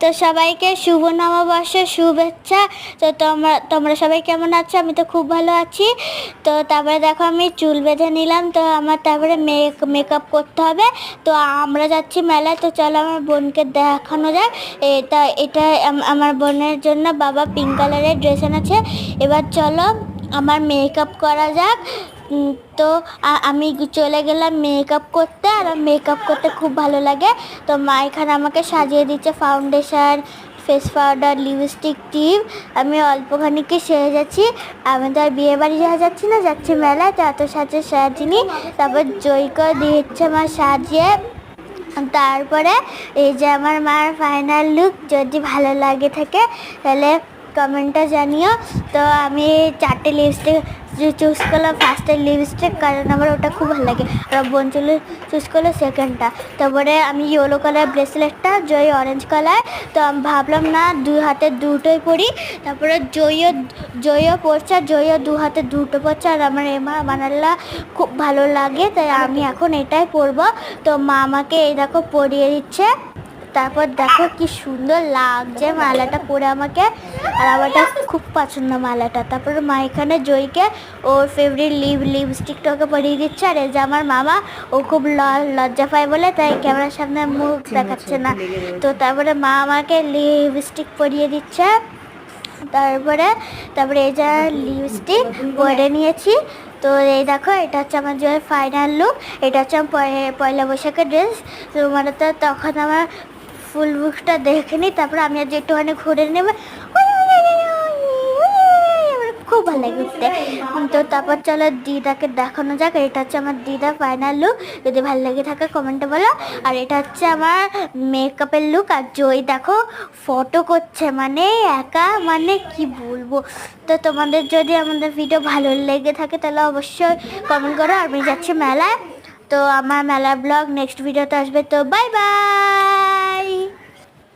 তো সবাইকে শুভ নববর্ষের শুভেচ্ছা। তো তোমরা সবাই কেমন আছো? আমি তো খুব ভালো আছি। তো তারপরে দেখো আমি চুল বেঁধে নিলাম। তো আমার তারপরে মেকআপ করতে হবে। তো আমরা যাচ্ছি মেলায়। তো চলো আমার বোনকে দেখানো যাক। এটা আমার বোনের জন্য বাবা পিঙ্ক কালারের ড্রেস এনেছে। এবার চলো আমার মেকআপ করা যাক। তো আমি চলে গেলাম মেকআপ করতে। আর মেকআপ করতে খুব ভালো লাগে। তো মা এখানে আমাকে সাজিয়ে দিচ্ছে ফাউন্ডেশন, ফেস পাউডার, লিপস্টিক, টিপ। আমি অল্পখানিকে সেরে যাচ্ছি। আমি তো আর বিয়ে বাড়ি যাচ্ছি না, যাচ্ছি মেলায়। তো এত সাজিনি। তারপর জয়কে দিচ্ছে আমার সাজিয়ে। তারপরে এই যে আমার মার ফাইনাল লুক। যদি ভালো লাগে থাকে তাহলে কমেন্টটা জানিও। তো আমি 4টে লিপস্টিক চুজ করলাম। ফার্স্টের লিপস্টিক, কারণ আমার ওটা খুব ভালো লাগে। আর বোন চুজ করলো সেকেন্ডটা। তারপরে আমি ইয়েলো কালার ব্রেসলেটটা, জয় অরেঞ্জ কালার। তো আমি ভাবলাম না দুই হাতে দুটোই পরি। তারপরে জয়ও পরছে, জয়ও দু হাতে দুটো পরছে। আর আমার এমা মানাল্লা খুব ভালো লাগে, তাই আমি এখন এটাই পরবো। তো মা আমাকে এই দেখো পরিয়ে দিচ্ছে। তারপর দেখো কি সুন্দর লাগছে মালাটা পরে আমাকে। আর আমারটা খুব পছন্দ মালাটা। তারপরে মা এখানে জয়কে ওর ফেভারিট লিপস্টিকটা ওকে পরিয়ে দিচ্ছে। আর এই যে আমার মামা, ও খুব লজ্জা পায় বলে তাই ক্যামেরার সামনে মুখ দেখাচ্ছে না। তো তারপরে মা আমাকে লিপস্টিক পরিয়ে দিচ্ছে। তারপরে এই যে লিপস্টিক পরে নিয়েছি। তো এই দেখো এটা হচ্ছে আমার যে ফাইনাল লুক। এটা হচ্ছে আমার পয়লা বৈশাখের ড্রেস। তো মানে তো তখন আমার ফুল বুকটা দেখে নিই। তারপরে আমি আজ একটুখানি ঘুরে নেবো। খুব ভালো লাগে উঠতে। তো তারপর চলো দিদাকে দেখানো যাক। এটা হচ্ছে আমার দিদা ফাইনাল লুক। যদি ভালো লাগে থাকে কমেন্টে বলো। আর এটা হচ্ছে আমার মেকআপের লুক। আর জয় দেখো ফটো করছে, মানে একা, মানে কি বলবো। তো তোমাদের যদি আমাদের ভিডিও ভালো লেগে থাকে তাহলে অবশ্যই কমেন্ট করো। আর আমি যাচ্ছি মেলায়। তো আমার মেলা ব্লগ নেক্সট ভিডিওতে আসবে। তো বাই বাই।